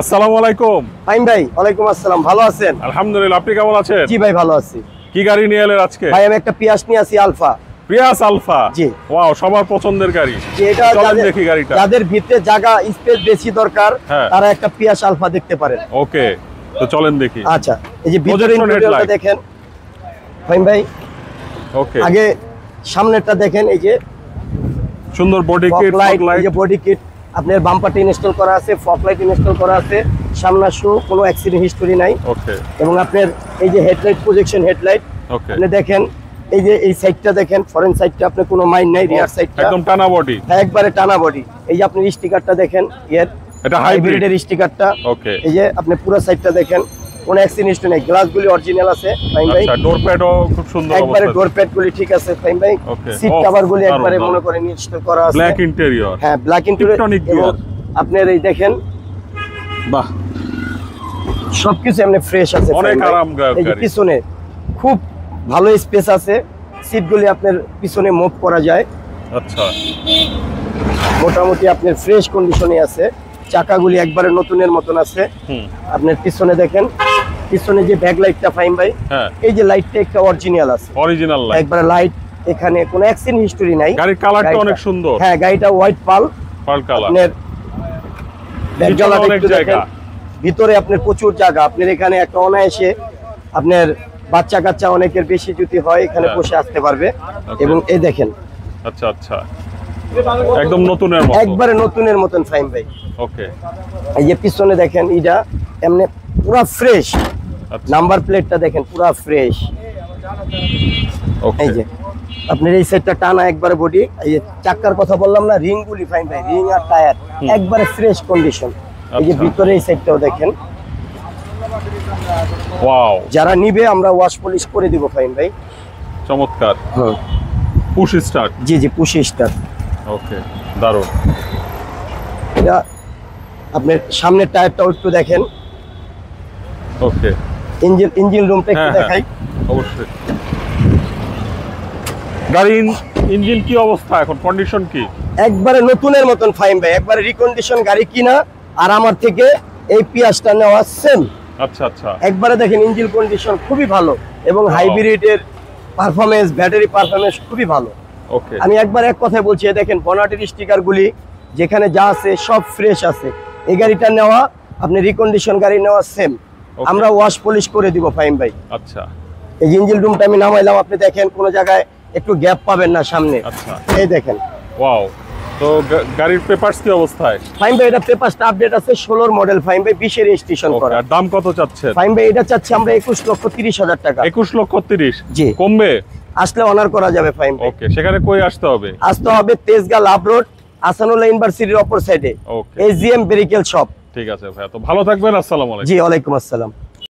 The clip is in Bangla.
আসসালামু আলাইকুম। ফাইন ভাই, ওয়ালাইকুম আসসালাম। ভালো আছেন? আলহামদুলিল্লাহ, আপনি কেমন আছেন? জি ভাই, ভালো আছি। কি গাড়ি নিয়ে এলেন আজকে? ভাই আমি একটা পিয়াস নিয়ে আসি, আলফা। Prius Alpha. জি। ওয়াও, সবার পছন্দের গাড়ি। এটা চলেন দেখি গাড়িটা। যাদের ভিতরে জায়গা স্পেস বেশি দরকার হ্যাঁ। তারা একটা পিয়াস আলফা দেখতে পারেন। ওকে, তো চলেন দেখি। আচ্ছা, এই যে ভিতরে Projection ইন্টেরিয়রটা headlight। দেখেন ফাইন ভাই। ওকে, আগে সামনেরটা দেখেন, এই যে সুন্দর body kit, light, fog light. এই যে বডি কিট, আপনার বাম্পারটা ইনস্টল করা আছে, ফগ লাইট ইনস্টল করা আছে, সামনে শো, কোনো অ্যাক্সিডেন্ট হিস্টোরি নাই। ওকে এবং আপনার এই যে হেডলাইট, প্রজেকশন হেডলাইট। ওকে, আপনি দেখেন এই যে এই সাইডটা দেখেন, ফরেন সাইডটা আপনি কোনো মাইন্ড নাই, রিয়ার সাইডটা একদম টানা বডি। একবারে টানা বডি। এই যে আপনি স্টিকারটা দেখেন, এর এটা হাইব্রিডের হাইব্রিড। স্টিকারটা। ওকে, এই যে আপনি পুরো সাইডটা দেখেন, কোনো অ্যাক্সিডেন্ট হিস্টোরি নাই, গ্লাসগুলি অরিজিনাল আছে ফাইন ভাই। আচ্ছা, ডোর প্যাডও খুব সুন্দর একবারে অবস্থায়। ডোর প্যাডগুলি ঠিক আছে ফাইন ভাই। Okay. সিট Oh, কভারগুলি দারুণ, একবারে দারুণ। মনে করে ইনস্টল করা আছে। Black interior. হ্যাঁ, ব্ল্যাক ইন্টেরিয়র। Tectonic এবং gear। আপনার এই দেখেন বাহ, সবকিছু এমনি ফ্রেশ আছে অনেক ফাইন ভাই। আরামদায়ক এই যে গাড়ি। পিছনে খুব ভালো স্পেস আছে, সিটগুলি আপনার পিছনে মুভ করা যায়, আচ্ছা। মোটামুটি আপনার ফ্রেশ কন্ডিশনে আছে। চাকাগুলি একবারে নতুনের মতন আছে। হুম, আপনার পিছনে দেখেন, পিছনে যে ব্যাক লাইটটা ফাইন ভাই, হ্যাঁ, এই যে লাইটটা একটা অরিজিনাল আছে, অরিজিনাল লাইট। একবারে লাইট, এখানে কোনো অ্যাক্সিডেন্ট হিস্টোরি নাই। গাড়ির কালারটা গাড়িটা- অনেক সুন্দর। হ্যাঁ, গাড়িটা হোয়াইট পাল। Pearl colour. আপনার ব্যাক পিছনে জ্বালাটা অনেক একটু জায়গা। দেখেন, ভিতরে আপনার প্রচুর জায়গা। আপনার এখানে একটা অনায়াসে আপনার বাচ্চা কাচ্চা অনেকের বেশি যদি হয় এখানে হ্যাঁ। বসে আসতে পারবে। Okay. এবং এই দেখেন আচ্ছা আচ্ছা, একদম নতুনের মতো। একবারে নতুনের মতন ফাইন ভাই। ওকে, এই যে পিছনে দেখেন, এটা এমনি পুরা ফ্রেশ। আচ্ছা। নাম্বার প্লেটটা দেখেন পুরা ফ্রেশ। ওকে, এই যে আপনার এই সাইডটা টানা একবারে বডি। এই যে চাকার কথা বললাম না, রিং গুলি ফাইন ভাই, রিং আর টায়ার একবারে ফ্রেশ কন্ডিশন। এই যে আচ্ছা। ভিতরে এই সাইডটাও দেখেন। ওয়াও, যারা নিবে আমরা ওয়াশ পলিশ করে দিব ফাইন ভাই। চমৎকার। Push start. জি জি, পুশি স্টার। ওকে, দারুণ। এটা আপনার সামনের টায়ারটাও একটু দেখেন, ওকে, ইঞ্জিন রুমটা একটু হ্যাঁ, দেখাই। অবশ্যই। গাড়ির ইঞ্জিন কি অবস্থা এখন, কন্ডিশন কি? একবারে নতুনের মতন ফাইন ভাই, একবারে রিকন্ডিশন গাড়ি কিনা আর আমার থেকে এই পিয়াসটা নেওয়া সেম। আচ্ছা আচ্ছা, একবারে দেখেন ইঞ্জিন কন্ডিশন খুবই ভালো এবং হাইব্রিডের পারফরমেন্স, ব্যাটারি পারফরমেন্স খুবই ভালো। ওকে, আমি একবার এক কথায় বলছি, এই দেখেন বনাটের স্টিকারগুলি যেখানে যা আছে সব ফ্রেশ আছে। এই গাড়িটা নেওয়া, আপনি রিকন্ডিশন গাড়ি নেওয়া সেম, Okay. আমরা ওয়াশ পলিশ করে দিব ফাইন ভাই। আচ্ছা এই ইঞ্জিন রুমটা আমি নামাইলাম, আপনি দেখেন কোনো জায়গায় একটু গ্যাপ পাবেন না সামনে। আচ্ছা, এই দেখেন ওয়াও। তো গাড়ির পেপারস কি অবস্থায়? ফাইন ভাই, এটা পেপারসটা আপডেট আছে, 16 মডেল ফাইন ভাই, 20 এর রেজিস্ট্রেশন ওকে, করা। আর দাম কত চাচ্ছেন? ফাইন ভাই, এটা চাচ্ছি আমরা 21,30,000 টাকা। 21,30,000। জি। কমবে? আসলে অনার করা যাবে ফাইন ভাই। ওকে, সেখানে কই আসতে হবে? আসতে হবে তেজগাঁ লাভ রোড, আসানুল্লাহ ইউনিভার্সিটির অপর সাইডে, ওকে, এসজিএম বেরিকেল শপ। ঠিক আছে ভাইয়া, তো ভালো থাকবেন। আসসালামু আলাইকুম। জি, ওয়ালাইকুম আসসালাম।